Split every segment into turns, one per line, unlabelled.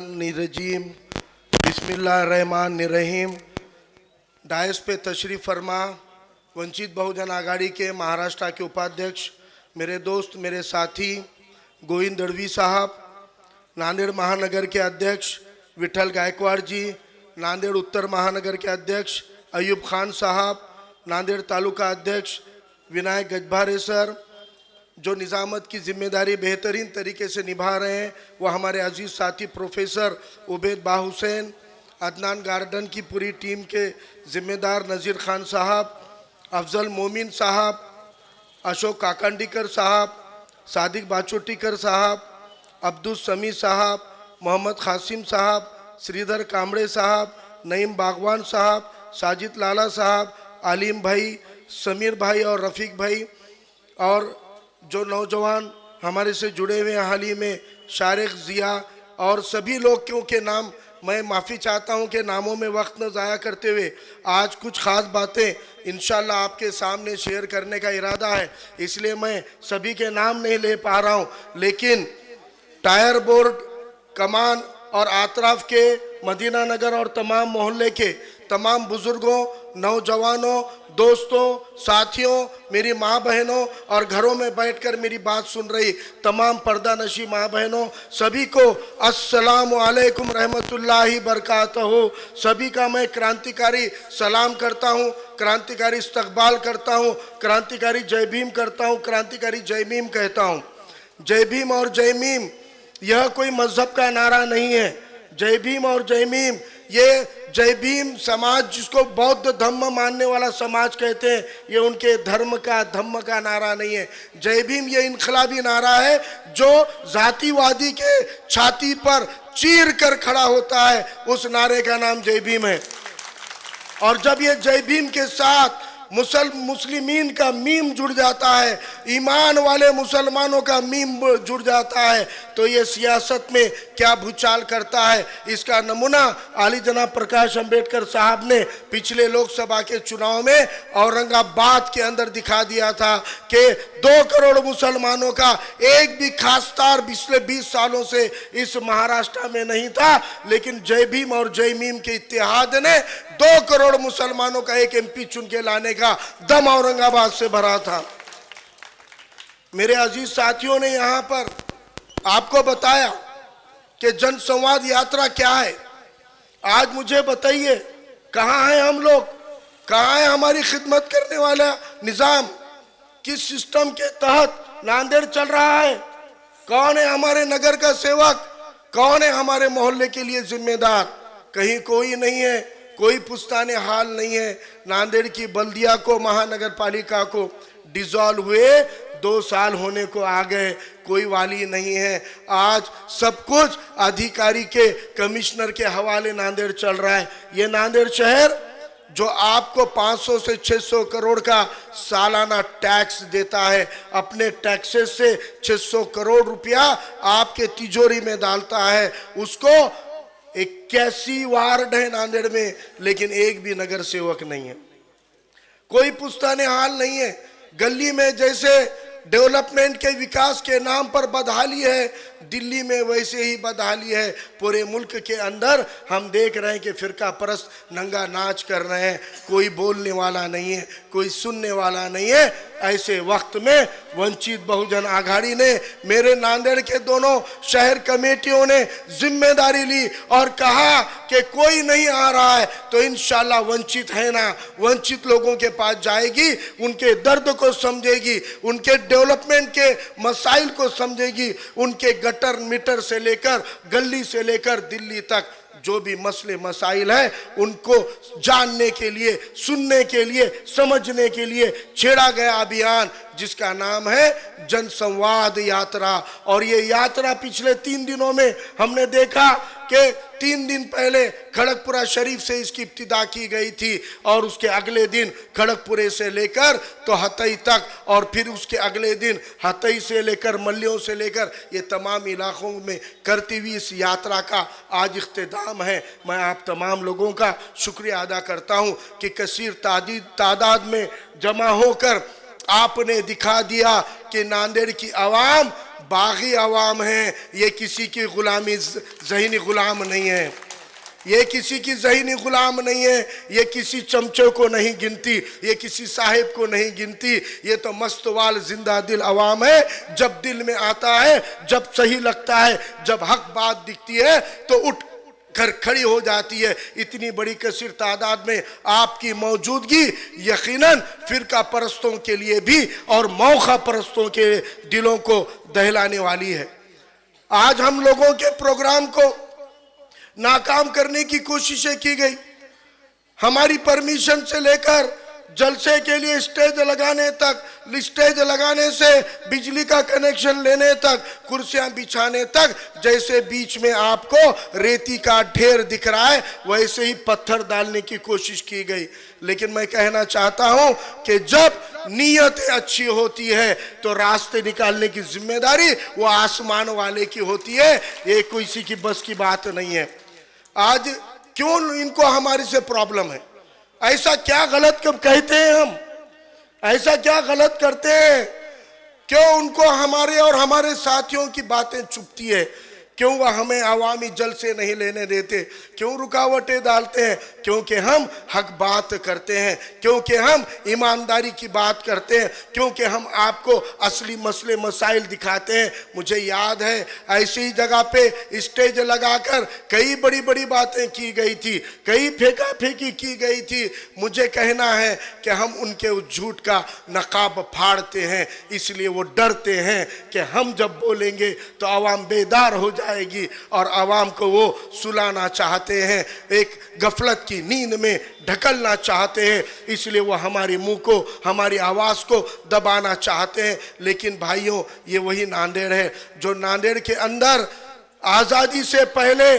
निरजीम बिस्मिल्लाहिर्रहमानिर्रहीम। डायस पे तशरीफ़ फरमा वंचित बहुजन आघाड़ी के महाराष्ट्र के उपाध्यक्ष, मेरे दोस्त, मेरे साथी गोविंद दड़वी साहब, नांदेड़ महानगर के अध्यक्ष विठल गायकवाड़ जी, नांदेड़ उत्तर महानगर के अध्यक्ष अयूब खान साहब, नांदेड़ तालुका अध्यक्ष विनायक गजभारे सर, जो निज़ामत की जिम्मेदारी बेहतरीन तरीके से निभा रहे हैं, वह हमारे अजीज़ साथी प्रोफेसर उबैद बा हुसैन, अदनान गार्डन की पूरी टीम के ज़िम्मेदार नज़ीर खान साहब, अफजल मोमिन साहब, अशोक काकंडीकर साहब, सादिक बाचोटीकर साहब, अब्दुल समी साहब, मोहम्मद कासिम साहब, श्रीधर कामड़े साहब, नईम बागवान साहब, साजिद लाला साहब, आलिम भाई, समीर भाई और रफ़ीक भाई, और जो नौजवान हमारे से जुड़े हुए हैं हाल ही में, शारिक ज़िया और सभी लोगों के नाम मैं माफ़ी चाहता हूं कि नामों में वक्त न ज़ाया करते हुए आज कुछ ख़ास बातें इंशाल्लाह आपके सामने शेयर करने का इरादा है, इसलिए मैं सभी के नाम नहीं ले पा रहा हूं। लेकिन टायर बोर्ड, कमान और आतराफ के मदीना नगर और तमाम मोहल्ले के तमाम बुज़ुर्गों, नौजवानों, दोस्तों, साथियों, मेरी माँ बहनों और घरों में बैठकर मेरी बात सुन रही तमाम पर्दा नशी माँ बहनों, सभी को अस्सलामु अलैकुम रहमतुल्लाहि बरकातहू। सभी का मैं क्रांतिकारी सलाम करता हूँ, क्रांतिकारी इस्तकबाल करता हूँ, क्रांतिकारी जय भीम करता हूँ, क्रांतिकारी जय भीम कहता हूँ। जय भीम और जय भीम यह कोई मजहब का नारा नहीं है। जय भीम और जय भीम, ये जय भीम समाज, जिसको बौद्ध धम्म मानने वाला समाज कहते हैं, ये उनके धर्म का धम्म का नारा नहीं है। जय भीम ये इनकलाबी नारा है जो जातिवादी के छाती पर चीर कर खड़ा होता है, उस नारे का नाम जय भीम है। और जब ये जय भीम के साथ मुस्लिमीन का मीम जुड़ जाता है, ईमान वाले मुसलमानों का मीम जुड़ जाता है, तो ये सियासत में क्या भूचाल करता है, इसका नमूना आली जनाब प्रकाश अंबेडकर साहब ने पिछले लोकसभा के चुनाव में औरंगाबाद के अंदर दिखा दिया था कि 2 करोड़ मुसलमानों का एक भी खासदार पिछले 20 सालों से इस महाराष्ट्र में नहीं था, लेकिन जय भीम और जय मीम के इत्तेहाद ने 2 करोड़ मुसलमानों का एक एमपी चुन के लाने का दम औरंगाबाद से भरा था। मेरे अजीज साथियों ने यहाँ पर आपको बताया कि जन संवाद यात्रा क्या है। आज मुझे बताइए, कहाँ हैं हम लोग, कहाँ है हमारी खिदमत करने वाला निज़ाम, किस सिस्टम के तहत नांदेड़ चल रहा है, कौन है हमारे नगर का सेवक, कौन है हमारे मोहल्ले के लिए जिम्मेदार? कहीं कोई नहीं है, कोई पुस्ताने हाल नहीं है। नांदेड़ की बल्दिया को, महानगर पालिका को डिसॉल्व हुए 2 साल होने को आ गए, कोई वाली नहीं है। आज सब कुछ अधिकारी के, कमिश्नर के हवाले नांदेड़ चल रहा है। ये नांदेड़ शहर जो आपको 500 से 600 करोड़ का सालाना टैक्स देता है, अपने टैक्सेस से 600 करोड़ रुपया आपके तिजोरी में डालता है, उसको 81 वार्ड है नांदेड़ में, लेकिन एक भी नगर सेवक नहीं है, कोई पुस्ताने हाल नहीं है। गली में जैसे डेवलपमेंट के विकास के नाम पर बदहाली है, दिल्ली में वैसे ही बदहाली है। पूरे मुल्क के अंदर हम देख रहे हैं कि फिरका परस्त नंगा नाच कर रहे हैं, कोई बोलने वाला नहीं है, कोई सुनने वाला नहीं है। ऐसे वक्त में वंचित बहुजन आघाड़ी ने, मेरे नांदेड़ के दोनों शहर कमेटियों ने जिम्मेदारी ली और कहा कि कोई नहीं आ रहा है तो इंशाल्लाह वंचित है ना, वंचित लोगों के पास जाएगी, उनके दर्द को समझेगी, उनके डेवलपमेंट के मसाइल को समझेगी, उनके गटर मीटर से लेकर गली से लेकर दिल्ली तक जो भी मसले मसाइल है उनको जानने के लिए, सुनने के लिए, समझने के लिए छेड़ा गया अभियान जिसका नाम है जन संवाद यात्रा। और ये यात्रा पिछले 3 दिनों में हमने देखा कि 3 दिन पहले खड़गपुरा शरीफ से इसकी इब्तिदा की गई थी और उसके अगले दिन खड़गपुरे से लेकर तो हतई तक, और फिर उसके अगले दिन हतई से लेकर मल्लियों से लेकर ये तमाम इलाकों में करती हुई इस यात्रा का आज इख्तिताम है। मैं आप तमाम लोगों का शुक्रिया अदा करता हूँ कि कसीर तादाद में जमा होकर आपने दिखा दिया कि नांदेड़ की आवाम बागी आवाम है, ये किसी की गुलामी ज़हीनी गुलाम नहीं है, ये किसी की ज़हीनी गुलाम नहीं है, ये किसी चमचे को नहीं गिनती, ये किसी साहिब को नहीं गिनती, ये तो मस्तवाल जिंदा दिल अवाम है। जब दिल में आता है, जब सही लगता है, जब हक बात दिखती है तो उठ कर खड़ी हो जाती है। इतनी बड़ी कसीर तादाद में आपकी मौजूदगी यकीनन फिरका परस्तों के लिए भी और मौका परस्तों के दिलों को दहलाने वाली है। आज हम लोगों के प्रोग्राम को नाकाम करने की कोशिशें की गई। हमारी परमिशन से लेकर जलसे के लिए स्टेज लगाने तक, स्टेज लगाने से बिजली का कनेक्शन लेने तक, कुर्सियां बिछाने तक, जैसे बीच में आपको रेती का ढेर दिख रहा है वैसे ही पत्थर डालने की कोशिश की गई। लेकिन मैं कहना चाहता हूं कि जब नीयत अच्छी होती है तो रास्ते निकालने की जिम्मेदारी वो आसमान वाले की होती है, ये किसी की बस की बात नहीं है। आज क्यों इनको हमारे से प्रॉब्लम है? ऐसा क्या गलत कब कहते हैं हम? ऐसा क्या गलत करते हैं? क्यों उनको हमारे और हमारे साथियों की बातें चुभती है? क्यों वह हमें अवामी जल से नहीं लेने देते? क्यों रुकावटें डालते हैं? क्योंकि हम हक बात करते हैं, क्योंकि हम ईमानदारी की बात करते हैं, क्योंकि हम आपको असली मसले मसाइल दिखाते हैं। मुझे याद है ऐसी ही जगह पे स्टेज लगाकर कई बड़ी बड़ी बातें की गई थी, कई फेंका फेंकी की गई थी। मुझे कहना है कि हम उनके उस झूठ का नकाब फाड़ते हैं, इसलिए वो डरते हैं कि हम जब बोलेंगे तो आवाम बेदार हो जाएगी और आवाम को वो सुलाना चाहते हैं, एक गफलत की नींद में ढकलना चाहते हैं, इसलिए वो हमारे मुंह को, हमारी आवाज़ को दबाना चाहते हैं। लेकिन भाइयों, ये वही नांदेड़ है जो नांदेड़ के अंदर आज़ादी से पहले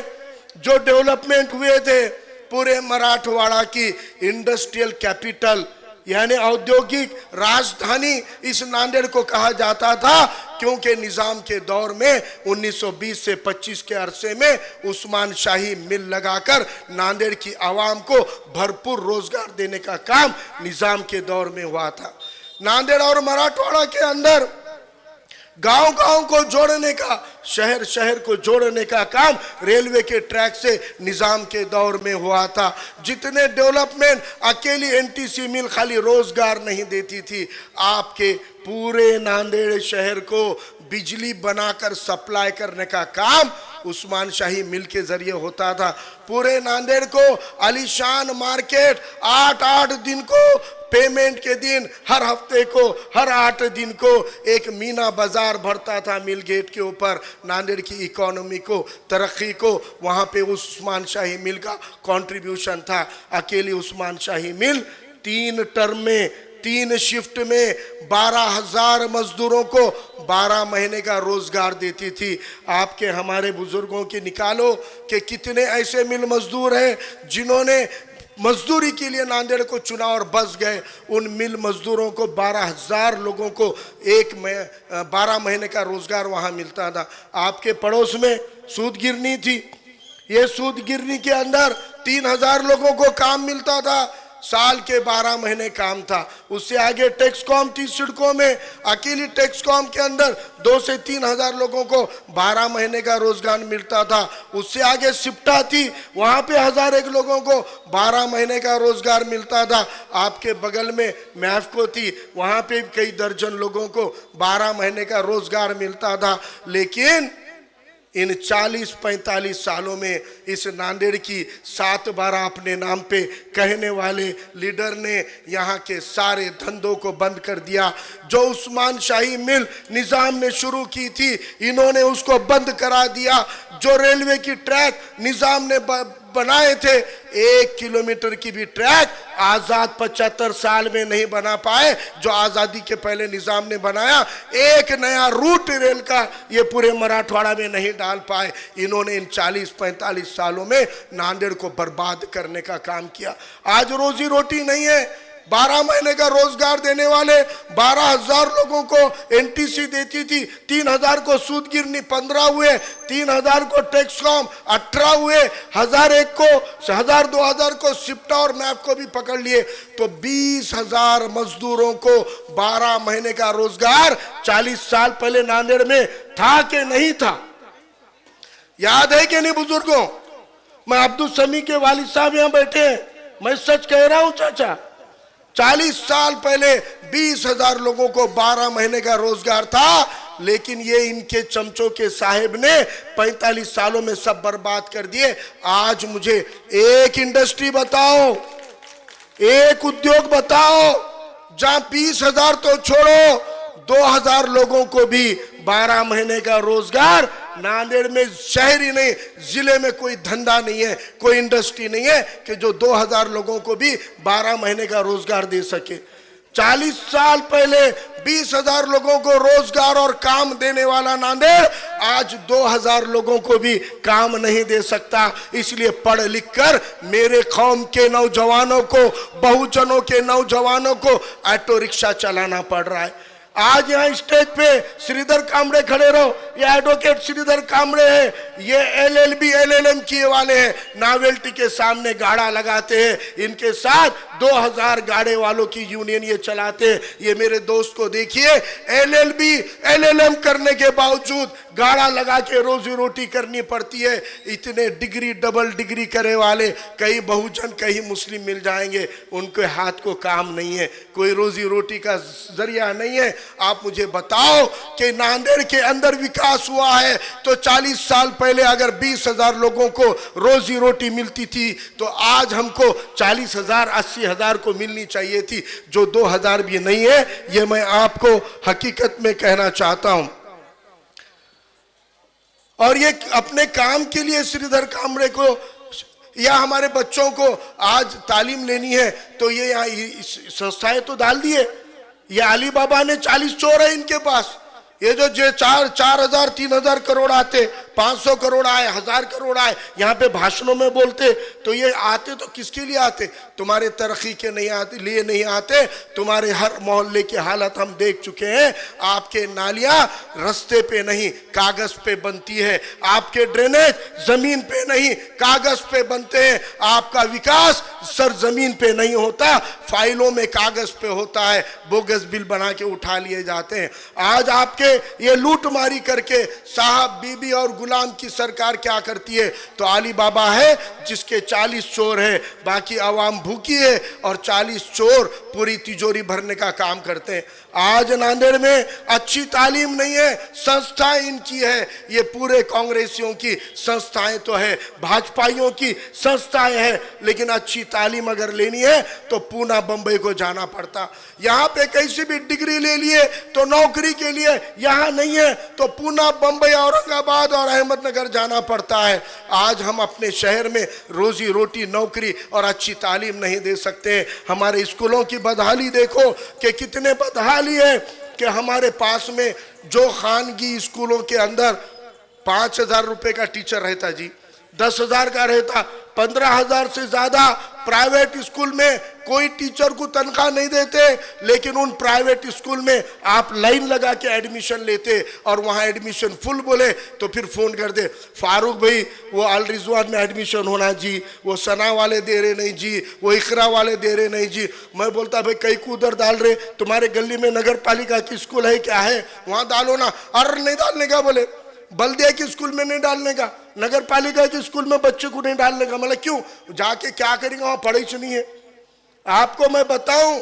जो डेवलपमेंट हुए थे, पूरे मराठवाड़ा की इंडस्ट्रियल कैपिटल यानी औद्योगिक राजधानी इस नांदेड़ को कहा जाता था, क्योंकि निज़ाम के दौर में 1920 से 25 के अरसे में उस्मान शाही मिल लगाकर नांदेड़ की आवाम को भरपूर रोजगार देने का काम निज़ाम के दौर में हुआ था। नांदेड़ और मराठवाड़ा के अंदर गांव-गांव को जोड़ने का, शहर शहर को जोड़ने का काम रेलवे के ट्रैक से निज़ाम के दौर में हुआ था। जितने डेवलपमेंट, अकेली एनटीसी मिल खाली रोजगार नहीं देती थी, आपके पूरे नांदेड़ शहर को बिजली बनाकर सप्लाई करने का काम उस्मान शाही मिल के जरिए होता था। पूरे नांदेड़ को आलीशान मार्केट 8-8 दिन को, पेमेंट के दिन, हर हफ्ते को, हर 8 दिन को एक मीना बाजार भरता था मिल गेट के ऊपर। नांदेड़ की इकोनॉमी को, तरक्की को वहाँ पे उस्मान शाही मिल का कंट्रीब्यूशन था। अकेली उस्मान शाही मिल 3 टर्म में, 3 शिफ्ट में 12,000 मजदूरों को 12 महीने का रोजगार देती थी। आपके हमारे बुजुर्गों की निकालो कि कितने ऐसे मिल मजदूर हैं जिन्होंने मजदूरी के लिए नांदेड़ को चुना और बस गए। उन मिल मजदूरों को 12,000 लोगों को 12 महीने का रोजगार वहाँ मिलता था। आपके पड़ोस में सूद गिरनी थी, ये सूद गिरनी के अंदर 3,000 लोगों को काम मिलता था, साल के 12 महीने काम था। उससे आगे टेक्सकॉम थी सिडको में, अकेली टेक्सकॉम के अंदर 2 से 3,000 लोगों को 12 महीने का रोजगार मिलता था। उससे आगे सिप्टा थी, वहाँ पे 1,001 लोगों को 12 महीने का रोजगार मिलता था। आपके बगल में मैफको थी, वहाँ पे कई दर्जन लोगों को 12 महीने का रोजगार मिलता था। लेकिन इन 40-45 सालों में इस नांदेड़ की 7-12 अपने नाम पे कहने वाले लीडर ने यहाँ के सारे धंधों को बंद कर दिया। जो उस्मान शाही मिल निज़ाम ने शुरू की थी, इन्होंने उसको बंद करा दिया। जो रेलवे की ट्रैक निज़ाम ने बनाए थे, 1 किलोमीटर की भी ट्रैक आज़ाद 75 साल में नहीं बना पाए जो आज़ादी के पहले निज़ाम ने बनाया। एक नया रूट रेल का ये पूरे मराठवाड़ा में नहीं डाल पाए। इन्होंने इन 40-45 सालों में नांदेड़ को बर्बाद करने का काम किया। आज रोजी रोटी नहीं है, 12 महीने का रोजगार देने वाले 12,000 लोगों को एनटीसी देती थी, 3,000 को सूदगिरनी 15 हुए, 3,000 को टैक्सकॉम 18 हुए, 1,001 को 1,000 2,000 को सिप्टा और मैप को भी पकड़ लिए। तो 20,000 मजदूरों को 12 महीने का रोजगार 40 साल पहले नांदेड़ में था कि नहीं था? याद है कि नहीं बुजुर्गों? मैं अब्दुल समी के वालिद साहब यहां बैठे हैं, मैं सच कह रहा हूं चाचा। 40 साल पहले 20,000 लोगों को 12 महीने का रोजगार था, लेकिन ये इनके चमचों के साहिब ने 45 सालों में सब बर्बाद कर दिए। आज मुझे एक इंडस्ट्री बताओ, एक उद्योग बताओ जहां 20,000 तो छोड़ो 2,000 लोगों को भी 12 महीने का रोजगार। नांदेड़ में शहर ही नहीं, जिले में कोई धंधा नहीं है, कोई इंडस्ट्री नहीं है कि जो 2,000 लोगों को भी 12 महीने का रोजगार दे सके। 40 साल पहले 20,000 लोगों को रोजगार और काम देने वाला नांदेड़ आज 2,000 लोगों को भी काम नहीं दे सकता। इसलिए पढ़ लिख कर मेरे कौम के नौजवानों को, बहुजनों के नौजवानों को ऑटो रिक्शा चलाना पड़ रहा है। आज यहाँ स्टेज पे श्रीधर कामड़े खड़े रहो, ये एडवोकेट श्रीधर कामड़े है, ये LLB LLM किए वाले हैं, नावेल्टी के सामने गाड़ा लगाते हैं, इनके साथ 2,000 गाड़े वालों की यूनियन ये चलाते हैं। ये मेरे दोस्त को देखिए, LLB LLM करने के बावजूद गाड़ा लगा के रोजी रोटी करनी पड़ती है। इतने डिग्री डबल डिग्री करे वाले कई बहुजन कहीं मुस्लिम मिल जाएंगे, उनके हाथ को काम नहीं है, कोई रोजी रोटी का जरिया नहीं है। आप मुझे बताओ कि नांदेड़ के अंदर विकास हुआ है तो 40 साल पहले अगर 20,000 लोगों को रोजी रोटी मिलती थी तो आज हमको 40,000 80,000 को मिलनी चाहिए थी, जो 2,000 भी नहीं है। ये मैं आपको हकीकत में कहना चाहता हूं। और ये अपने काम के लिए श्रीधर कामड़े को या हमारे बच्चों को आज तालीम लेनी है तो ये यहाँ संस्थाएं तो डाल दिए। ये अली बाबा ने 40 चोर है इनके पास। ये जो 4,000 3,000 करोड़ आते, 500 करोड़ आए, 1,000 करोड़ आए, यहाँ पे भाषणों में बोलते, तो ये आते तो किसके लिए आते? तुम्हारे तरक्की के नहीं आते लिए नहीं आते। तुम्हारे हर मोहल्ले की हालत हम देख चुके हैं। आपके नालियाँ रास्ते पे नहीं कागज पे बनती है, आपके ड्रेनेज जमीन पे नहीं कागज पे बनते हैं, आपका विकास सरजमीन पे नहीं होता, फाइलों में कागज पे होता है, बोगस बिल बना के उठा लिए जाते हैं। आज आपके ये लूटमारी करके साहब बीबी और गुलाम की सरकार क्या करती है? तो अली बाबा है जिसके 40 चोर है, बाकी आवाम भूखी है और 40 चोर पूरी तिजोरी भरने का काम करते हैं। आज नांदेड़ में अच्छी तालीम नहीं है, संस्थाएं इनकी है, ये पूरे कांग्रेसियों की संस्थाएं तो है, भाजपाइयों की संस्थाएं है, लेकिन अच्छी तालीम अगर लेनी है तो पूना बंबई को जाना पड़ता। यहाँ पे कैसी भी डिग्री ले लिए तो नौकरी के लिए यहाँ नहीं है तो पूना बंबई औरंगाबाद और अहमदनगर जाना पड़ता है। आज हम अपने शहर में रोजी रोटी नौकरी और अच्छी तालीम नहीं दे सकते। हमारे स्कूलों की बदहाली देखो कि कितने बदहाली है कि हमारे पास में जो खानगी स्कूलों के अंदर 5,000 रुपए का टीचर रहता जी, 10,000 का रहता, 15,000 से ज्यादा प्राइवेट स्कूल में कोई टीचर को तनख्वाह नहीं देते, लेकिन उन प्राइवेट स्कूल में आप लाइन लगा के एडमिशन लेते और वहाँ एडमिशन फुल बोले तो फिर फोन कर दे, फारूक भाई वो अल रिजवान में एडमिशन होना जी, वो सना वाले दे रहे नहीं जी, वो इकरा वाले दे रहे नहीं जी। मैं बोलता भाई कई को उधर डाल रहे, तुम्हारे गली में नगर पालिका की स्कूल है क्या है, वहाँ डालो ना। अरे नहीं डालने का बोले, बल्दिया के स्कूल में नहीं डालने का, नगर पालिका के स्कूल में बच्चे को नहीं डालने का। मतलब क्यों? जाके क्या करेंगे, वहां पढ़ाई नहीं है। आपको मैं बताऊं,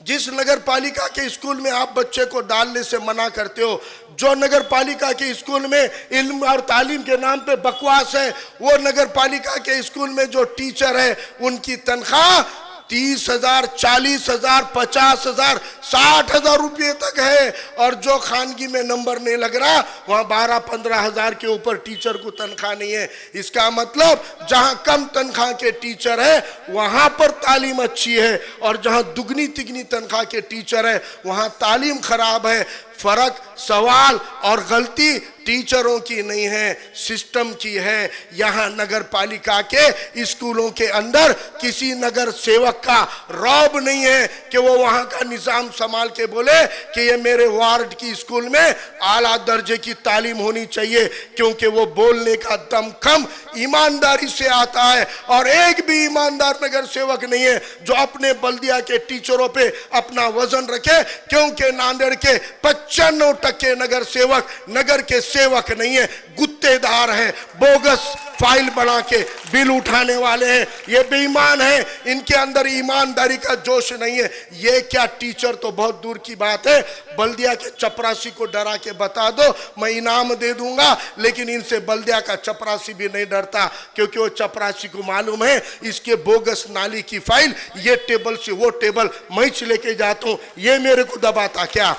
जिस नगर पालिका के स्कूल में आप बच्चे को डालने से मना करते हो, जो नगर पालिका के स्कूल में इल्म और तालीम के नाम पे बकवास है, वो नगर पालिका के स्कूल में जो टीचर है उनकी तनख्वाह 30,000 40,000 50,000 60,000 रुपये तक है। और जो खानगी में नंबर नहीं लग रहा वहाँ 12-15,000 के ऊपर टीचर को तनख्वाह नहीं है। इसका मतलब जहाँ कम तनख्वाह के टीचर है वहाँ पर तालीम अच्छी है, और जहाँ दुगनी तिगनी तनख्वाह के टीचर है वहाँ तालीम खराब है। फर्क, सवाल और गलती टीचरों की नहीं है, सिस्टम की है। यहाँ नगर पालिका के स्कूलों के अंदर किसी नगर सेवक का रौब नहीं है कि वो वहाँ का निजाम संभाल के बोले कि ये मेरे वार्ड की स्कूल में आला दर्जे की तालीम होनी चाहिए, क्योंकि वो बोलने का दमखम ईमानदारी से आता है। और एक भी ईमानदार नगर सेवक नहीं है जो अपने बल्दिया के टीचरों पे अपना वजन रखे, क्योंकि नांदेड़ के 95% नगर सेवक नगर के सेवक नहीं है, गुत्तेदार है, बोगस फाइल बना के बिल उठाने वाले हैं, ये बेईमान हैं, इनके अंदर ईमानदारी का जोश नहीं है। ये क्या टीचर तो बहुत दूर की बात है, बल्दिया के चपरासी को डरा के बता दो मैं इनाम दे दूंगा, लेकिन इनसे बल्दिया का चपरासी भी नहीं डरता, क्योंकि वो चपरासी को मालूम है इसके बोगस नाली की फाइल ये टेबल से वो टेबल मैं लेके जाता हूं, ये मेरे को दबाता क्या,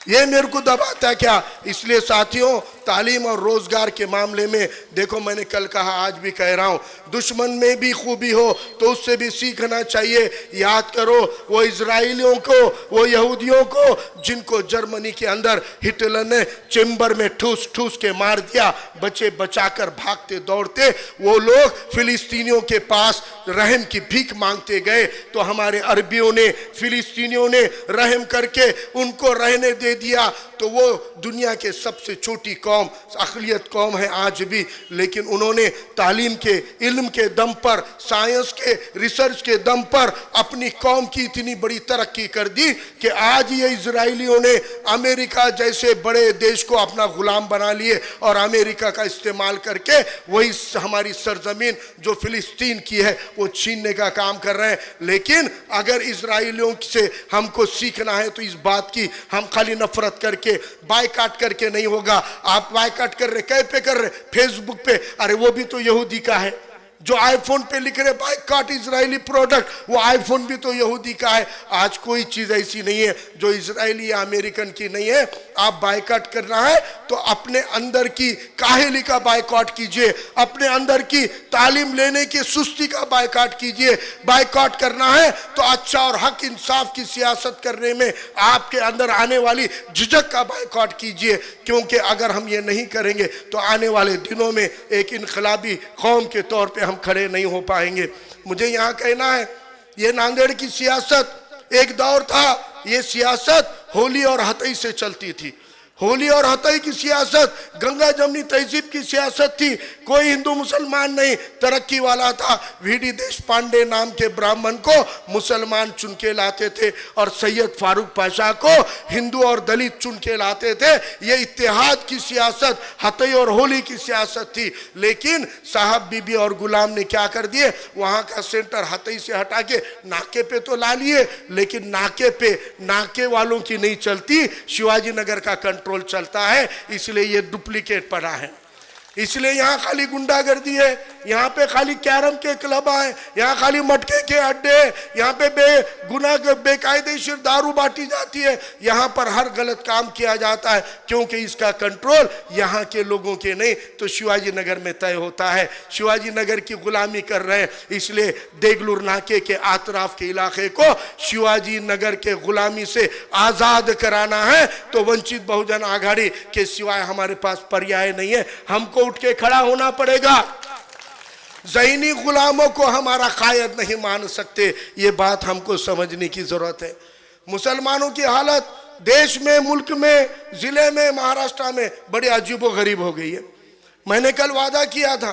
ये मेरे को दबाता क्या। इसलिए साथियों, तालीम और रोजगार के मामले में देखो, मैंने कल कहा आज भी कह रहा हूं, दुश्मन में भी खूबी हो तो उससे भी सीखना चाहिए। याद करो वो इजराइलियों को, वो यहूदियों को जिनको जर्मनी के अंदर हिटलर ने चेम्बर में ठूस ठूस के मार दिया, बचे बचाकर भागते दौड़ते वो लोग फिलिस्तीनियों के पास रहम की भीख मांगते गए, तो हमारे अरबियों ने, फिलिस्तीनियों ने रहम करके उनको रहने दे दिया। तो वो दुनिया के सबसे छोटी कौम, अक़लियत कौम है आज भी, लेकिन उन्होंने तालीम के, इल्म के दम पर, साइंस के रिसर्च के दम पर अपनी कौम की इतनी बड़ी तरक्की कर दी कि आज ये इजराइलियों ने अमेरिका जैसे बड़े देश को अपना गुलाम बना लिए और अमेरिका का इस्तेमाल करके वही हमारी सरजमीन जो फिलिस्तीन की है वो छीनने का काम कर रहे हैं। लेकिन अगर इजराइलियों से हमको सीखना है तो इस बात की हम खाली नफरत करके, बायकाट करके नहीं होगा। आप बायकाट कर रहे, कहीं पे कर रहे, फेसबुक पे, अरे वो भी तो यहूदी का है। जो आईफोन पे लिख रहे बायकाट इजरायली प्रोडक्ट, वो आईफोन भी तो यहूदी का है। आज कोई चीज ऐसी नहीं है जो इजरायली या अमेरिकन की नहीं है। आप बायकाट करना है तो अपने अंदर की काहिली का बायकाट कीजिए, अपने अंदर की तालीम लेने की सुस्ती का बायकाट कीजिए। बायकाट करना है तो अच्छा और हक इंसाफ की सियासत करने में आपके अंदर आने वाली झिझक का बायकाट कीजिए, क्योंकि अगर हम ये नहीं करेंगे तो आने वाले दिनों में एक इनकलाबी कौम के तौर पे हम खड़े नहीं हो पाएंगे। मुझे यहाँ कहना है, ये नांदेड़ की सियासत एक दौर था, ये सियासत होली और हतई से चलती थी। होली और हतई की सियासत गंगा जमनी तहजीब की सियासत थी। कोई हिंदू मुसलमान नहीं, तरक्की वाला था। वीडी देश पांडे नाम के ब्राह्मण को मुसलमान चुन के लाते थे और सैयद फारूक पाशा को हिंदू और दलित चुन के लाते थे। ये इत्तेहाद की सियासत, हतई और होली की सियासत थी। लेकिन साहब बीबी और गुलाम ने क्या कर दिए, वहाँ का सेंटर हतई से हटा के नाके पे तो ला लिए, लेकिन नाके पे नाके वालों की नहीं चलती, शिवाजी नगर का कंट्रोल चलता है। इसलिए ये डुप्लीकेट पड़ा है। इसलिए यहाँ खाली गुंडागर्दी है, यहाँ पे खाली कैरम के क्लब है, यहाँ खाली मटके के अड्डे, यहाँ पे बेगुनाह बेकायदेशीर दारू बांटी जाती है, यहाँ पर हर गलत काम किया जाता है, क्योंकि इसका कंट्रोल यहाँ के लोगों के नहीं तो शिवाजी नगर में तय होता है। शिवाजी नगर की गुलामी कर रहे हैं, इसलिए देगलूर नाके के आतराफ के इलाके को शिवाजी नगर के गुलामी से आज़ाद कराना है तो वंचित बहुजन आघाड़ी के सिवाय हमारे पास पर्याय नहीं है। हमको उठ के खड़ा होना पड़ेगा। ज़हीनी गुलामों को हमारा कायद नहीं मान सकते, ये बात हमको समझने की जरूरत है। मुसलमानों की हालत देश में, मुल्क में, जिले में, महाराष्ट्र में बड़ी अजीबो गरीब हो गई है। मैंने कल वादा किया था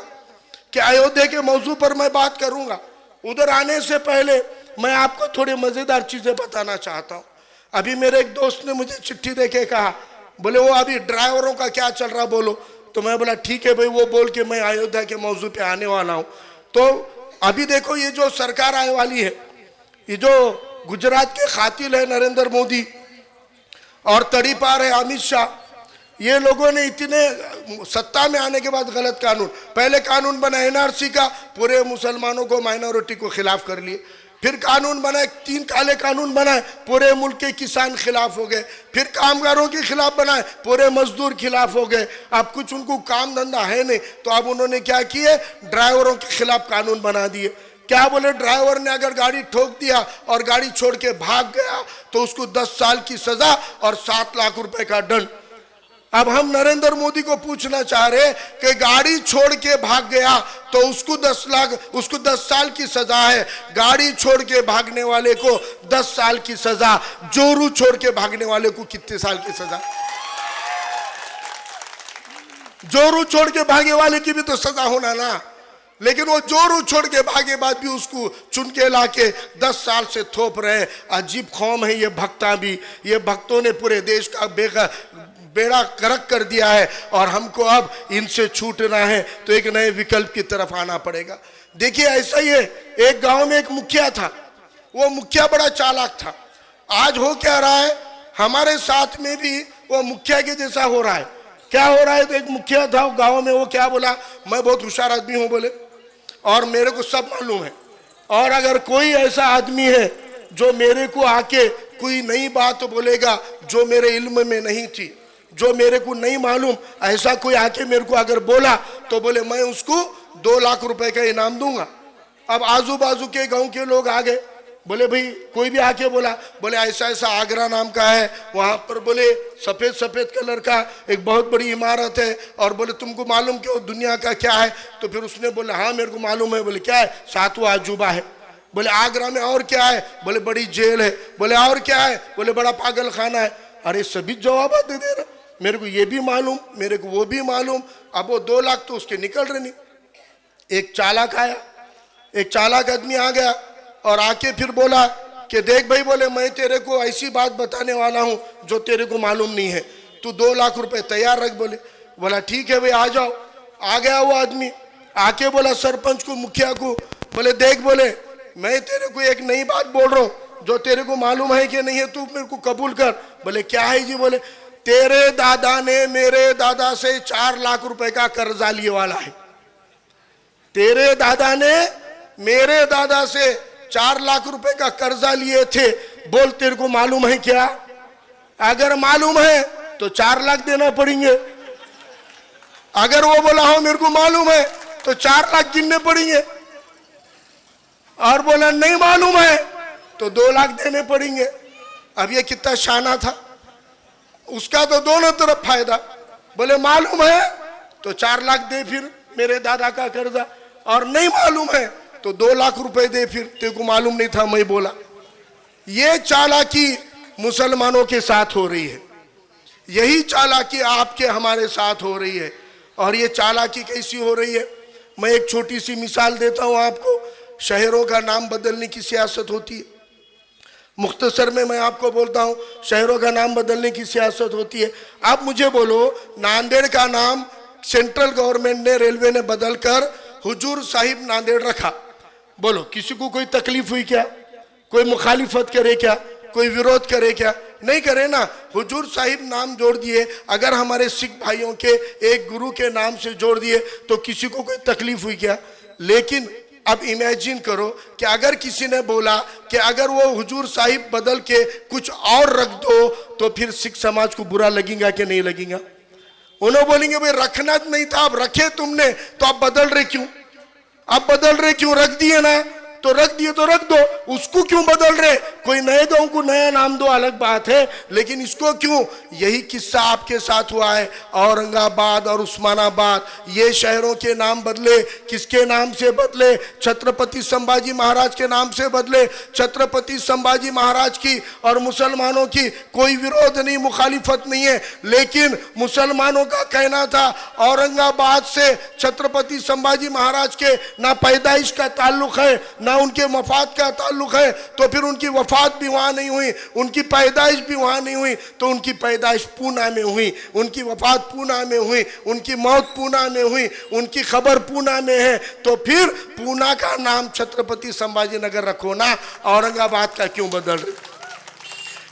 कि अयोध्या के मौजू पर मैं बात करूंगा। उधर आने से पहले मैं आपको थोड़ी मजेदार चीजें बताना चाहता हूँ। अभी मेरे एक दोस्त ने मुझे चिट्ठी देके कहा, बोले वो अभी ड्राइवरों का क्या चल रहा बोलो। तो मैं बोला ठीक है भाई, वो बोल के मैं अयोध्या के मौजू पे आने वाला हूँ। तो अभी देखो, ये जो सरकार आने वाली है, ये जो गुजरात के कातिल है नरेंद्र मोदी और तड़ीपार है अमित शाह, ये लोगों ने इतने सत्ता में आने के बाद गलत कानून, पहले कानून बना एनआरसी का, पूरे मुसलमानों को, माइनॉरिटी को खिलाफ कर लिए। फिर कानून बनाए, 3 काले कानून बनाए, पूरे मुल्क के किसान खिलाफ हो गए। फिर कामगारों के खिलाफ बनाए, पूरे मजदूर खिलाफ हो गए। अब कुछ उनको काम धंधा है नहीं, तो अब उन्होंने क्या किए, ड्राइवरों के खिलाफ कानून बना दिए। क्या बोले, ड्राइवर ने अगर गाड़ी ठोक दिया और गाड़ी छोड़ के भाग गया तो उसको 10 साल की सजा और 7 लाख रुपए का दंड। अब हम नरेंद्र मोदी को पूछना चाह रहे कि गाड़ी छोड़ के भाग गया तो उसको 10 लाख, उसको 10 साल की सजा है। गाड़ी छोड़ के भागने वाले को 10 साल की सजा, जोरू छोड़ के भागने वाले को कितने साल की सजा? जोरू छोड़ के भागे वाले की भी तो सजा होना ना। लेकिन वो जोरू छोड़ के भागे बाद भी उसको चुन के लाके 10 साल से थोप रहे। अजीब कौम है ये भक्ता भी। ये भक्तों ने पूरे देश का बेड़ा गर्क कर दिया है और हमको अब इनसे छूटना है तो एक नए विकल्प की तरफ आना पड़ेगा। देखिए ऐसा ही है, एक गांव में एक मुखिया था। वो मुखिया बड़ा चालाक था। आज हो क्या रहा है, हमारे साथ में भी वो मुखिया के जैसा हो रहा है। क्या हो रहा है, तो एक मुखिया था गांव में, वो क्या बोला, मैं बहुत होशियार आदमी हूं बोले, और मेरे को सब मालूम है, और अगर कोई ऐसा आदमी है जो मेरे को आके कोई नई बात बोलेगा जो मेरे इल्म में नहीं थी, जो मेरे को नहीं मालूम, ऐसा कोई आके मेरे को अगर बोला तो बोले मैं उसको 2 लाख रुपए का इनाम दूंगा। अब आजू बाजू के गांव के लोग आ गए, बोले भाई कोई भी आके बोला, बोले ऐसा ऐसा आगरा नाम का है, वहां पर बोले सफेद सफेद कलर का एक बहुत बड़ी इमारत है, और बोले तुमको मालूम कि वो दुनिया का क्या है? तो फिर उसने बोला हाँ मेरे को मालूम है। बोले क्या है? 7वां अजूबा है। बोले आगरा में और क्या है? बोले बड़ी जेल है। बोले और क्या है? बोले बड़ा पागल खाना है। अरे सभी जवाब दे दे रहा, मेरे को ये भी मालूम, मेरे को वो भी मालूम। अब वो 2 लाख तो उसके निकल रहे नहीं। एक चालाक आया, एक चालाक आदमी आ गया और आके फिर बोला कि देख भाई, बोले मैं तेरे को ऐसी बात बताने वाला हूँ जो तेरे को मालूम नहीं है, तू 2 लाख रुपए तैयार रख। बोला ठीक है भाई आ जाओ। आ गया वो आदमी, आके बोला सरपंच को, मुखिया को, बोले देख, बोले मैं तेरे को एक नई बात बोल रहा हूँ जो तेरे को मालूम है कि नहीं है, तू मेरे को कबूल कर। बोले क्या है जी? बोले तेरे दादा ने मेरे दादा से 4 लाख रुपए का कर्जा लिए वाला है। तेरे दादा ने मेरे दादा से 4 लाख रुपए का कर्जा लिए थे। बोल तेरे को मालूम है क्या? अगर मालूम है तो 4 लाख देना पड़ेंगे। अगर वो बोला हो मेरे को मालूम है तो 4 लाख गिनने पड़ेंगे, और बोला नहीं मालूम है तो 2 लाख देने पड़ेंगे। अब ये कितना शाना था, उसका तो दोनों तरफ फायदा। बोले मालूम है तो 4 लाख दे फिर मेरे दादा का कर्जा, और नहीं मालूम है तो 2 लाख रुपए दे फिर, तेरे को मालूम नहीं था मैं बोला। ये चालाकी मुसलमानों के साथ हो रही है, यही चालाकी आपके हमारे साथ हो रही है। और ये चालाकी कैसी हो रही है, मैं एक छोटी सी मिसाल देता हूं आपको। शहरों का नाम बदलने की सियासत होती है। मुख्तसर में मैं आपको बोलता हूं, शहरों का नाम बदलने की सियासत होती है। आप मुझे बोलो, नांदेड़ का नाम सेंट्रल गवर्नमेंट ने, रेलवे ने बदल कर हुजूर साहिब नांदेड़ रखा। बोलो किसी को कोई तकलीफ हुई क्या? कोई मुखालिफत करे क्या? कोई विरोध करे क्या? नहीं करे ना। हुजूर साहिब नाम जोड़ दिए। अगर हमारे सिख भाइयों के एक गुरु के नाम से जोड़ दिए तो किसी को कोई तकलीफ हुई क्या? लेकिन अब इमेजिन करो कि अगर किसी ने बोला कि अगर वो हुजूर साहिब बदल के कुछ और रख दो तो फिर सिख समाज को बुरा लगेगा कि नहीं लगेगा? उन्होंने बोलेंगे भाई रखना नहीं था, अब रखे तुमने तो अब बदल रहे क्यों? अब बदल रहे क्यों? रख दिए ना, तो रख दिए तो रख दो, उसको क्यों बदल रहे? कोई नए गांव को नया नाम दो, अलग बात है, लेकिन इसको क्यों? यही किस्सा आपके साथ हुआ है। औरंगाबाद और उस्मानाबाद, ये शहरों के नाम बदले। किसके नाम से बदले? छत्रपति संभाजी महाराज के नाम से बदले। छत्रपति संभाजी महाराज की और मुसलमानों की कोई विरोध नहीं, मुखालिफत नहीं है, लेकिन मुसलमानों का कहना था औरंगाबाद से छत्रपति संभाजी महाराज के ना पैदाइश का ताल्लुक है ना उनके वफात का ताल्लुक है, तो फिर उनकी वफात भी वहाँ नहीं हुई, उनकी पैदाइश भी वहाँ नहीं हुई, तो उनकी पैदाइश पूना में हुई, उनकी वफात पूना में हुई, उनकी मौत पूना में हुई, उनकी खबर पूना में है, तो फिर पूना का नाम छत्रपति संभाजी नगर रखो ना, औरंगाबाद का क्यों बदल रहे?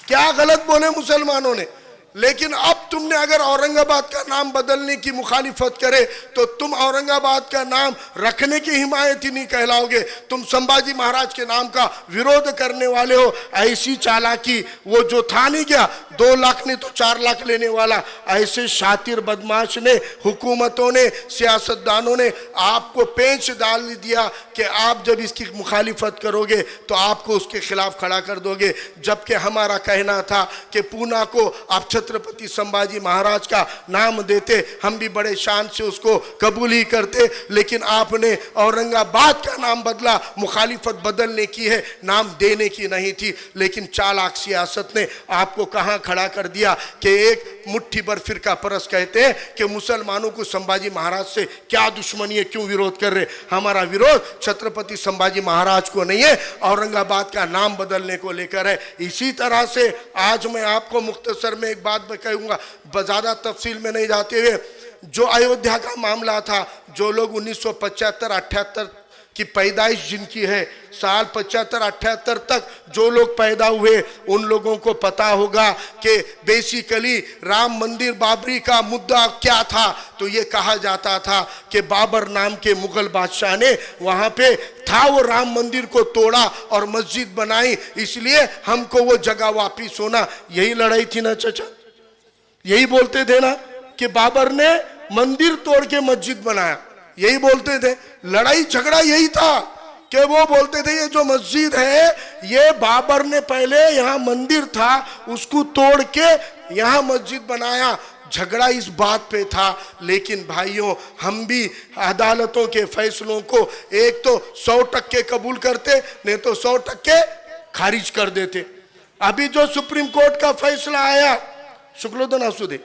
क्या गलत बोले मुसलमानों ने? लेकिन अब तुमने अगर औरंगाबाद का नाम बदलने की मुखालिफत करे तो तुम औरंगाबाद का नाम रखने की हिमायती नहीं कहलाओगे, तुम संभाजी महाराज के नाम का विरोध करने वाले हो। ऐसी चालाकी, वो जो था नहीं क्या 2 लाख ने तो 4 लाख लेने वाला, ऐसे शातिर बदमाश ने, हुकूमतों ने, सियासतदानों ने आपको पेंच डाल दिया कि आप जब इसकी मुखालिफत करोगे तो आपको उसके खिलाफ खड़ा कर दोगे। जबकि हमारा कहना था कि पूना को आप छत्रपति संभाजी संभाजी महाराज का नाम देते, हम भी बड़े शान से उसको कबूल ही करते। लेकिन आपने औरंगाबाद का नाम बदला, मुखालिफत बदलने की है, नाम देने की नहीं थी। लेकिन चालाक सियासत ने आपको कहां खड़ा कर दिया कि एक मुट्ठी भर फिरका परस कहते हैं कि मुसलमानों को संभाजी महाराज से क्या दुश्मनी है, क्यों विरोध कर रहे। हमारा विरोध छत्रपति संभाजी महाराज को नहीं है, औरंगाबाद का नाम बदलने को लेकर है। इसी तरह से आज मैं आपको मुख्तसर में एक बात कहूंगा, ज्यादा तफसील में नहीं जाते हुए। जो अयोध्या का मामला था, जो लोग 1975-78 की पैदाइश जिनकी है, साल 75-78 तक जो लोग पैदा हुए, उन लोगों को पता होगा कि बेसिकली राम मंदिर बाबरी का मुद्दा क्या था। तो ये कहा जाता था कि बाबर नाम के मुगल बादशाह ने वहां पे था वो राम मंदिर को तोड़ा और मस्जिद बनाई, इसलिए हमको वो जगह वापिस होना। यही लड़ाई थी ना चाचा, यही बोलते थे ना कि बाबर ने मंदिर तोड़ के मस्जिद बनाया, यही बोलते थे। लड़ाई झगड़ा यही था कि वो बोलते थे ये जो मस्जिद है ये बाबर ने पहले यहाँ मंदिर था उसको तोड़ के यहाँ मस्जिद बनाया। झगड़ा इस बात पे था। लेकिन भाइयों, हम भी अदालतों के फैसलों को एक तो 100% कबूल करते, नहीं तो 100% खारिज कर देते। अभी जो सुप्रीम कोर्ट का फैसला आया, शुक्लोदन आसुदे,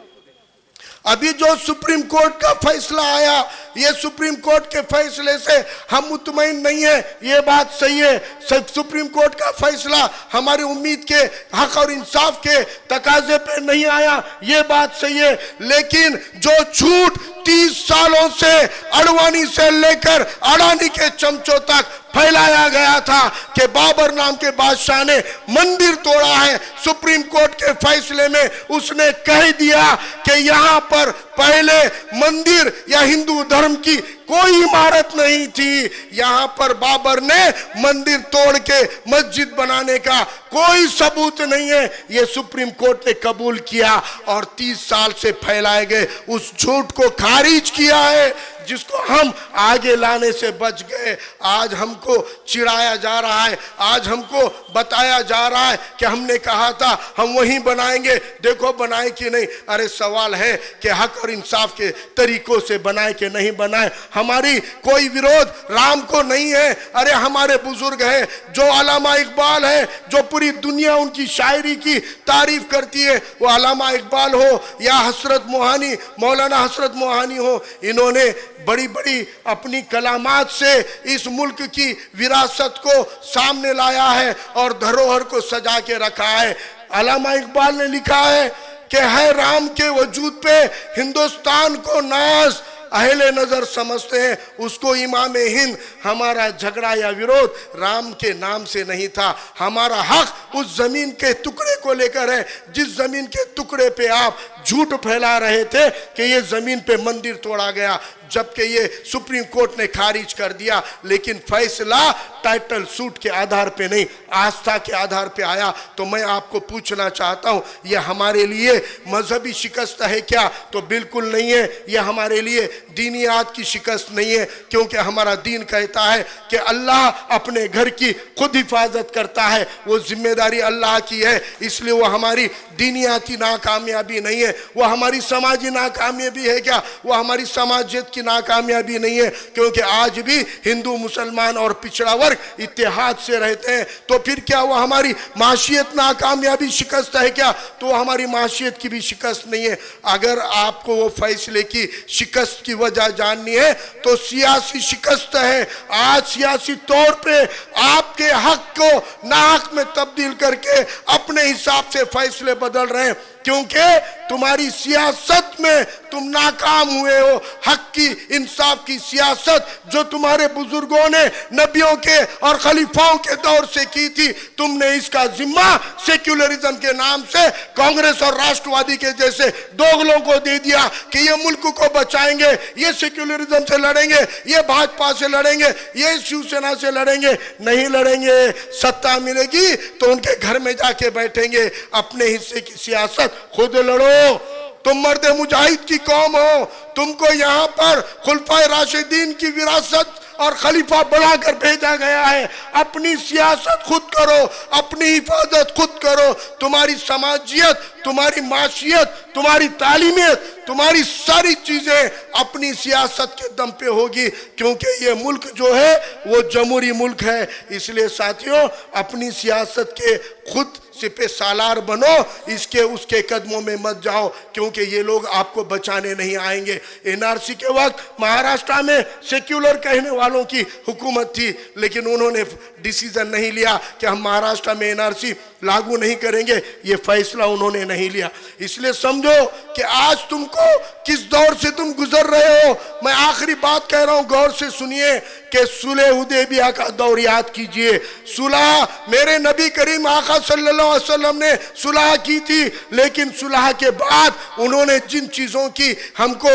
अभी जो सुप्रीम कोर्ट का फैसला आया, ये सुप्रीम कोर्ट के फैसले से हम मुतमईन नहीं है, ये बात सही है। सुप्रीम कोर्ट का फैसला हमारी उम्मीद के हक और इंसाफ के तकाजे पे नहीं आया, ये बात सही है। लेकिन जो झूठ 30 सालों से अडवाणी से लेकर अडानी के चमचों तक फैलाया गया था कि बाबर नाम के बादशाह ने मंदिर तोड़ा है, सुप्रीम कोर्ट के फैसले में उसने कह दिया कि यहाँ पर पहले मंदिर या हिंदू धर्म की कोई इमारत नहीं थी, यहाँ पर बाबर ने मंदिर तोड़ के मस्जिद बनाने का कोई सबूत नहीं है। ये सुप्रीम कोर्ट ने कबूल किया और 30 साल से फैलाए गए उस झूठ को खारिज किया है, जिसको हम आगे लाने से बच गए। आज हमको चिढ़ाया जा रहा है, आज हमको बताया जा रहा है कि हमने कहा था हम वहीं बनाएंगे, देखो बनाए कि नहीं। अरे सवाल है कि हक और इंसाफ के तरीकों से बनाए कि नहीं बनाए। हमारी कोई विरोध राम को नहीं है। अरे हमारे बुजुर्ग है, जो अल्लामा इकबाल है, जो पूरी दुनिया उनकी शायरी की तारीफ करती है, वो अल्लामा इकबाल हो या हसरत मोहानी, मौलाना हसरत मोहानी हो, इन्होंने बड़ी बड़ी अपनी कलामात से इस मुल्क की विरासत को सामने लाया है और धरोहर को सजा के रखा है। अल्लामा इकबाल ने लिखा है कि है राम के वजूद पे हिंदुस्तान को नाज, अहले नजर समझते हैं उसको इमाम हिंद। हमारा झगड़ा या विरोध राम के नाम से नहीं था, हमारा हक उस जमीन के टुकड़े को लेकर है जिस जमीन के टुकड़े पे आप झूठ फैला रहे थे कि ये जमीन पे मंदिर तोड़ा गया, जबकि ये सुप्रीम कोर्ट ने खारिज कर दिया। लेकिन फैसला टाइटल सूट के आधार पे नहीं, आस्था के आधार पे आया। तो मैं आपको पूछना चाहता हूँ, ये हमारे लिए मजहबी शिकस्त है क्या? तो बिल्कुल नहीं है। ये हमारे लिए दीनियात की शिकस्त नहीं है, क्योंकि हमारा दीन कहता है कि अल्लाह अपने घर की खुद हिफाजत करता है, वो जिम्मेदारी अल्लाह की है। इसलिए वो हमारी दीनियाती नाकामयाबी नहीं है, वो हमारी समाजी नाकामयाबी है क्या? वो हमारी समाजियत की नाकामयाबी नहीं है, क्योंकि आज भी हिंदू मुसलमान और पिछड़ा वर्ग इत्तेहाद से रहते हैं। तो फिर क्या वो हमारी माशियत नाकामयाबी शिकस्त है क्या? तो वो हमारी माशियत की भी शिकस्त नहीं है। अगर आपको वो फैसले की शिकस्त की वजह जाननी है तो सियासी शिकस्त है। आज सियासी तौर पे आपके हक को नाहक में तब्दील करके अपने हिसाब से फैसले बदल रहे हैं, क्योंकि तुम्हारी सियासत में तुम नाकाम हुए हो। हक की इंसाफ की सियासत जो तुम्हारे बुजुर्गों ने नबियों के और खलीफाओं के दौर से की थी, तुमने इसका जिम्मा सेक्युलरिज्म के नाम से कांग्रेस और राष्ट्रवादी के जैसे दोगलों को दे दिया कि ये मुल्क को बचाएंगे, ये सेक्युलरिज्म से लड़ेंगे, ये भाजपा से लड़ेंगे, ये शिवसेना से लड़ेंगे। नहीं लड़ेंगे। सत्ता मिलेगी तो उनके घर में जाके बैठेंगे, अपने हिस्से की सियासत खुद लड़ो। तुम मर्दे मुजाहिद की कौम हो, तुमको यहाँ पर खुलफाए राशिदीन की विरासत और खलीफा बनाकर भेजा गया है। अपनी सियासत खुद करो, अपनी हिफाजत खुद करो। तुम्हारी समाजियत, तुम्हारी माशियत, तुम्हारी तालीमियत, तुम्हारी सारी चीजें अपनी सियासत के दम पे होगी, क्योंकि ये मुल्क जो है वो जमहूरी मुल्क है। इसलिए साथियों, अपनी सियासत के खुद सिपे सालार बनो, इसके उसके कदमों में मत जाओ, क्योंकि ये लोग आपको बचाने नहीं आएंगे। एनआरसी के वक्त महाराष्ट्र में सेक्युलर कहने वालों की हुकूमत थी, लेकिन उन्होंने डिसीजन नहीं लिया कि हम महाराष्ट्र में एनआरसी लागू नहीं करेंगे। ये फैसला उन्होंने नहीं लिया। इसलिए समझो कि आज तुमको किस दौर से तुम गुजर रहे हो। मैं आखिरी बात कह रहा हूं, गौर से सुनिए कि सुलह हुदैबिया का दौर याद कीजिए। सुलह, मेरे नबी करीम आका सल्लल्लाहु अलैहि वसल्लम ने सुलह की थी, लेकिन सुलह के बाद उन्होंने जिन चीज़ों की हमको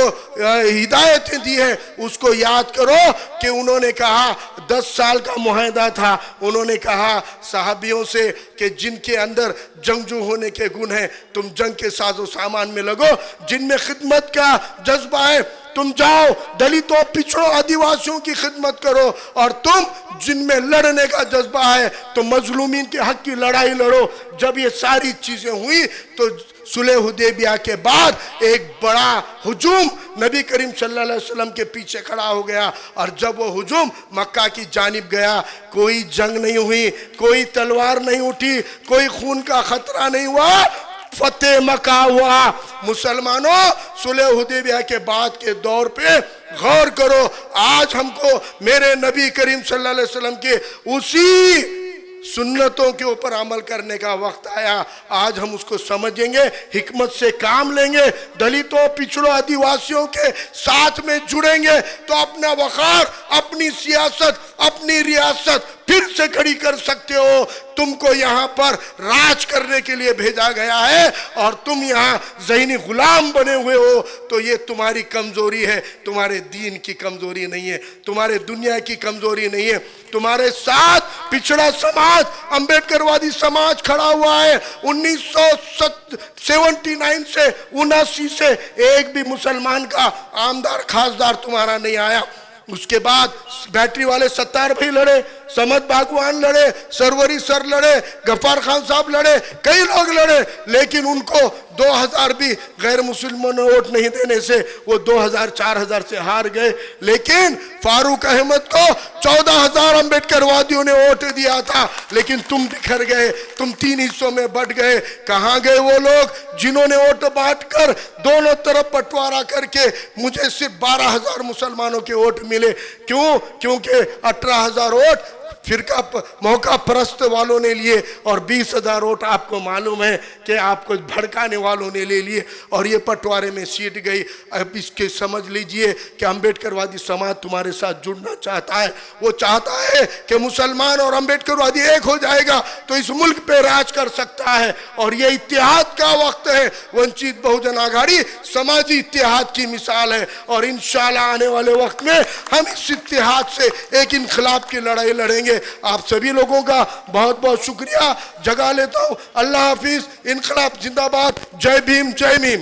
हिदायतें दी है उसको याद करो कि उन्होंने कहा 10 साल का मुआहदा था। उन्होंने कहा सहाबियों से कि जिनके अंदर जंगजू होने के गुण हैं, तुम जंग के साजो सामान में लगो। जिनमें खिदमत का जज्बा है, तुम जाओ दलितों, पिछड़ों, आदिवासियों की खिदमत करो। और तुम जिनमें लड़ने का जज्बा है, तो मजलूमीन के हक की लड़ाई लड़ो। जब ये सारी चीजें हुई तो सुलह हुदैबिया के बाद एक बड़ा हुजूम नबी करीम सल्लल्लाहु अलैहि वसल्लम के पीछे खड़ा हो गया। और जब वो हुजूम मक्का की जानिब गया, कोई जंग नहीं हुई, कोई तलवार नहीं उठी, कोई खून का खतरा नहीं हुआ, फतेह मक्का हुआ। मुसलमानों, सुलह हुदैबिया के बाद के दौर पे गौर करो। आज हमको मेरे नबी करीम सल्लल्लाहु अलैहि वसल्लम के उसी सुन्नतों के ऊपर अमल करने का वक्त आया। आज हम उसको समझेंगे, हिकमत से काम लेंगे, दलितों, पिछड़ों, आदिवासियों के साथ में जुड़ेंगे, तो अपना वकार, अपनी सियासत, अपनी रियासत फिर से खड़ी कर सकते हो। तुमको यहाँ पर राज करने के लिए भेजा गया है और तुम यहाँ ज़हनी गुलाम बने हुए हो, तो ये तुम्हारी कमजोरी है, तुम्हारे दीन की कमजोरी नहीं है, तुम्हारे दुनिया की कमजोरी नहीं है। तुम्हारे साथ पिछड़ा समाज, अंबेडकरवादी समाज खड़ा हुआ है। 1979 से 79 से एक भी मुसलमान का आमदार खासदार तुम्हारा नहीं आया। उसके बाद बैटरी वाले सत्तार भाई लड़े, समद बागवान लड़े, सरवरी सर लड़े, गफ्फार खान साहब लड़े, कई लोग लड़े, लेकिन उनको 2000 भी गैर मुसलमानों ने वोट नहीं देने से वो 2000-4000 से हार गए। लेकिन फारूक अहमद को 14000 अंबेडकरवादियों ने वोट दिया था, लेकिन तुम बिखर गए, तुम 3 हिस्सों में बट गए। कहाँ गए वो लोग जिन्होंने वोट बांटकर दोनों तरफ बंटवारा करके मुझे सिर्फ 12000 मुसलमानों के वोट मिले? क्यों? क्योंकि 18000 वोट फिरका मौका परस्त वालों ने लिए और 20000 वोट आपको मालूम है कि आपको भड़काने वालों ने ले लिए, और ये पटवारे में सीट गई। अब इसके समझ लीजिए कि अंबेडकरवादी समाज तुम्हारे साथ जुड़ना चाहता है। वो चाहता है कि मुसलमान और अंबेडकरवादी एक हो जाएगा तो इस मुल्क पे राज कर सकता है, और ये इत्तेहाद का वक्त है। वंचित बहुजन आघाड़ी समाजी इत्तेहाद की मिसाल है, और इंशाल्लाह आने वाले वक्त में हम इस इत्तेहाद से एक इनकलाब की लड़ाई लड़ेंगे। आप सभी लोगों का बहुत बहुत शुक्रिया, जगा लेता हूं। अल्लाह हाफिज, इनकलाब जिंदाबाद, जय भीम, जय भीम।